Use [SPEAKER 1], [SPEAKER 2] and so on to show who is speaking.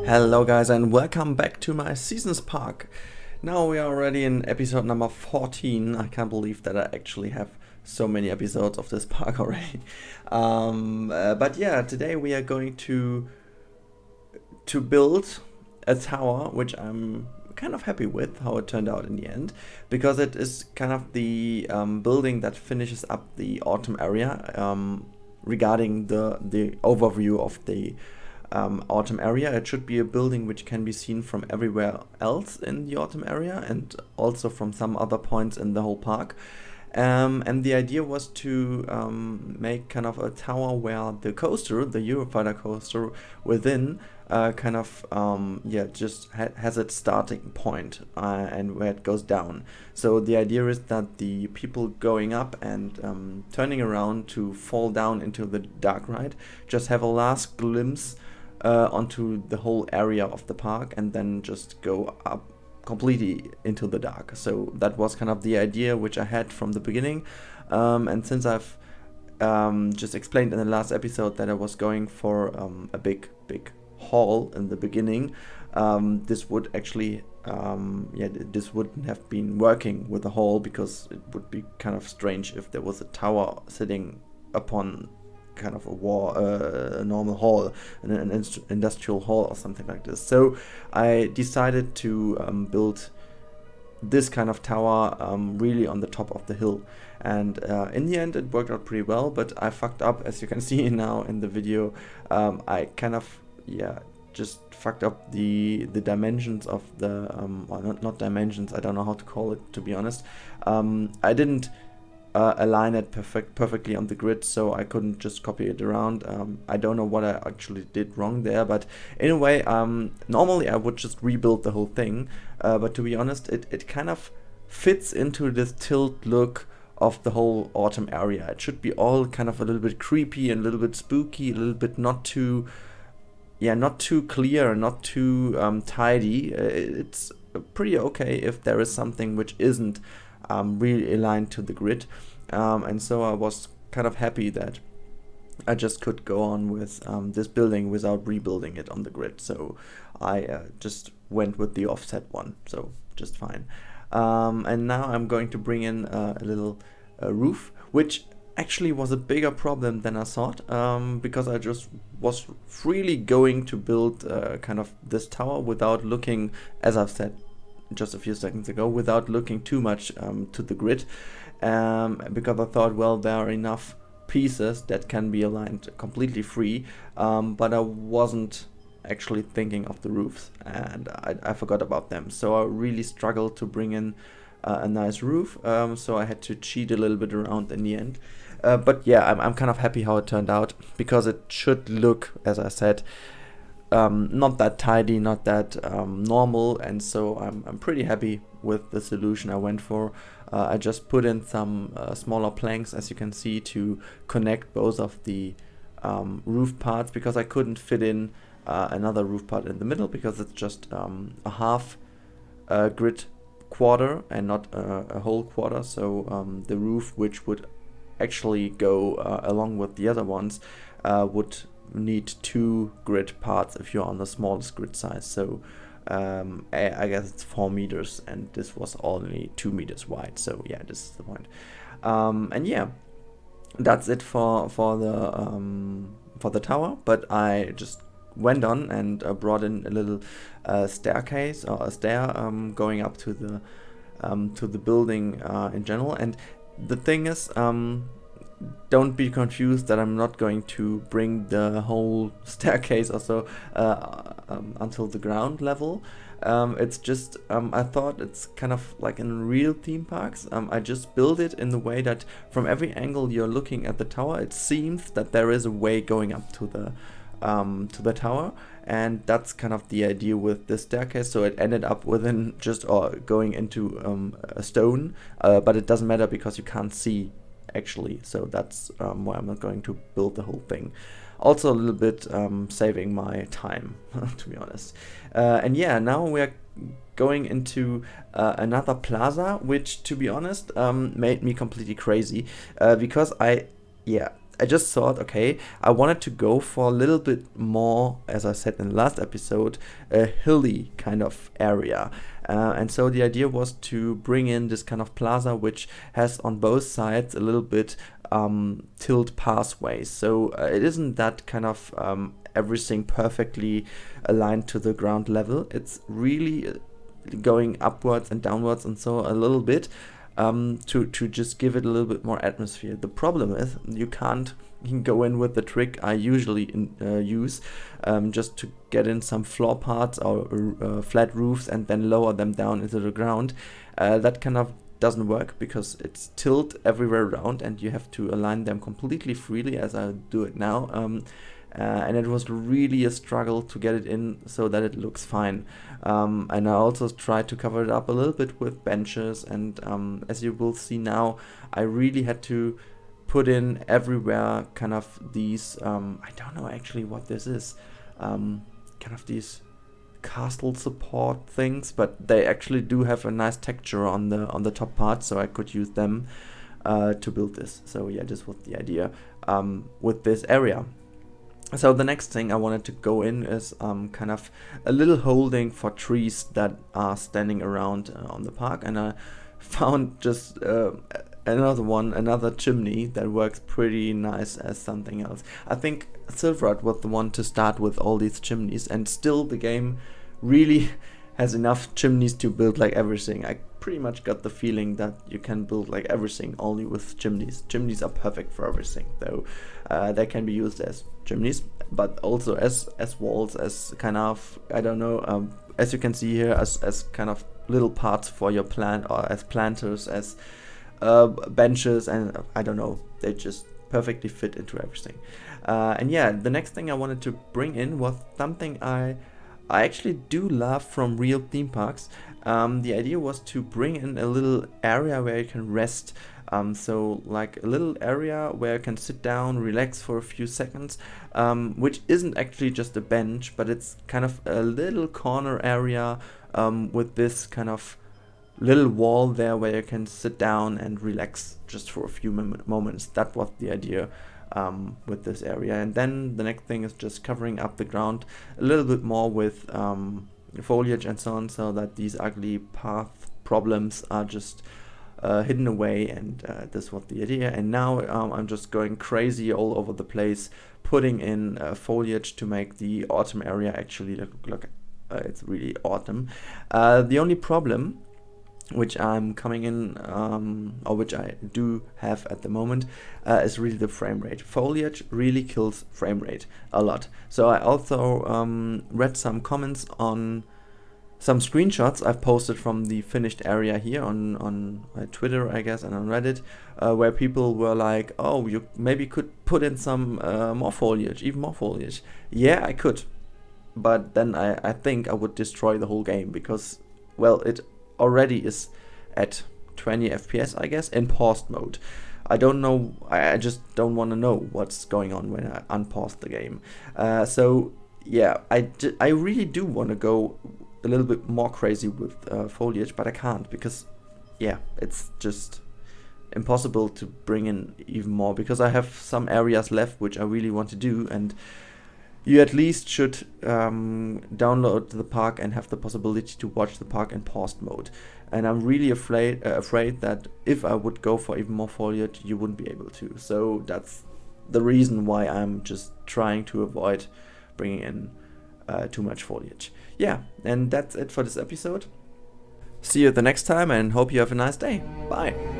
[SPEAKER 1] Hello guys and welcome back to my Seasons Park. Now we are already in episode number 14. I can't believe that I actually have so many episodes of this park already. But yeah, today we are going to build a tower, which I'm kind of happy with how it turned out in the end, because it is kind of the building that finishes up the autumn area regarding the overview of the autumn area. It should be a building which can be seen from everywhere else in the autumn area and also from some other points in the whole park. And the idea was to make kind of a tower where the coaster, the Eurofighter coaster within, just has its starting point and where it goes down. So the idea is that the people going up and turning around to fall down into the dark ride just have a last glimpse onto the whole area of the park and then just go up completely into the dark. So that was kind of the idea which I had from the beginning, and since I've just explained in the last episode that I was going for a big hall in the beginning, this would actually this wouldn't have been working with a hall, because it would be kind of strange if there was a tower sitting upon kind of a normal hall, an industrial hall or something like this. So I decided to build this kind of tower really on the top of the hill, and in the end it worked out pretty well, but I fucked up, as you can see now in the video. I kind of just fucked up the dimensions of the well, not dimensions, I don't know how to call it, to be honest. I didn't align it perfectly on the grid, so I couldn't just copy it around. I don't know what I actually did wrong there, but in a way, normally I would just rebuild the whole thing, but to be honest, it kind of fits into this tilt look of the whole autumn area. It should be all kind of a little bit creepy and a little bit spooky, a little bit not too clear, not too tidy. It's pretty okay if there is something which isn't really aligned to the grid, and so I was kind of happy that I just could go on with this building without rebuilding it on the grid. So I just went with the offset one, so just fine. And now I'm going to bring in a little roof, which actually was a bigger problem than I thought, because I just was freely going to build kind of this tower without looking, as I've said just a few seconds ago, without looking too much to the grid, because I thought, well, there are enough pieces that can be aligned completely free, but I wasn't actually thinking of the roofs, and I forgot about them. So I really struggled to bring in a nice roof, so I had to cheat a little bit around in the end. But yeah, I'm kind of happy how it turned out, because it should look, as I said, not that tidy, not that normal, and so I'm pretty happy with the solution I went for. I just put in some smaller planks, as you can see, to connect both of the roof parts, because I couldn't fit in another roof part in the middle, because it's just a half grid quarter and not a whole quarter. So the roof, which would actually go along with the other ones, would need 2 grid parts if you're on the smallest grid size. So I guess it's 4 meters, and this was only 2 meters wide. So yeah, this is the point. And yeah, that's it for the tower. But I just went on and brought in a little staircase, or a stair, going up to the building in general. And the thing is, don't be confused that I'm not going to bring the whole staircase also until the ground level. It's just, I thought it's kind of like in real theme parks. I just build it in the way that from every angle you're looking at the tower, it seems that there is a way going up to the tower, and that's kind of the idea with this staircase. So it ended up within just going into a stone, but it doesn't matter because you can't see actually, so that's why I'm not going to build the whole thing. Also a little bit saving my time, to be honest. And yeah, now we're going into another plaza, which, to be honest, made me completely crazy, because I just thought, okay, I wanted to go for a little bit more, as I said in the last episode, a hilly kind of area. And so the idea was to bring in this kind of plaza which has on both sides a little bit tilt pathways. So it isn't that kind of everything perfectly aligned to the ground level. It's really going upwards and downwards and so a little bit to just give it a little bit more atmosphere. The problem is you can't go in with the trick I usually use, just to get in some floor parts or flat roofs and then lower them down into the ground. That kind of doesn't work because it's tilt everywhere around and you have to align them completely freely as I do it now. And it was really a struggle to get it in so that it looks fine. And I also tried to cover it up a little bit with benches, and as you will see now, I really had to put in everywhere kind of these, I don't know actually what this is, kind of these castle support things, but they actually do have a nice texture on the top part, so I could use them to build this. So yeah, this was the idea with this area. So the next thing I wanted to go in is kind of a little holding for trees that are standing around on the park, and I found just another chimney that works pretty nice as something else. I think Silverad was the one to start with all these chimneys, and still the game really has enough chimneys to build like everything. I pretty much got the feeling that you can build like everything only with chimneys. Chimneys are perfect for everything, though they can be used as chimneys, but also as walls, as kind of, I don't know, as you can see here, as kind of little parts for your plant, or as planters, as benches, and I don't know, they just perfectly fit into everything. And yeah, the next thing I wanted to bring in was something I actually do love from real theme parks. The idea was to bring in a little area where you can rest. So like a little area where you can sit down, relax for a few seconds, which isn't actually just a bench, but it's kind of a little corner area with this kind of little wall there where you can sit down and relax just for a few moments. That was the idea with this area. And then the next thing is just covering up the ground a little bit more with foliage and so on, so that these ugly path problems are just hidden away, and this was the idea. And now I'm just going crazy all over the place, putting in foliage to make the autumn area actually look it's really autumn. The only problem which I'm coming in, or which I do have at the moment, is really the frame rate. Foliage really kills frame rate a lot. So I also read some comments on some screenshots I've posted from the finished area here on Twitter, I guess, and on Reddit, where people were like, oh, you maybe could put in some more foliage, even more foliage. Yeah, I could, but then I think I would destroy the whole game, because, well, it already is at 20 FPS, I guess, in paused mode. I don't know, I just don't want to know what's going on when I unpause the game. So yeah, I really do want to go a little bit more crazy with foliage, but I can't, because yeah, it's just impossible to bring in even more, because I have some areas left which I really want to do, and you at least should download the park and have the possibility to watch the park in paused mode. And I'm really afraid that if I would go for even more foliage, you wouldn't be able to. So that's the reason why I'm just trying to avoid bringing in too much foliage. Yeah, and that's it for this episode. See you the next time, and hope you have a nice day. Bye.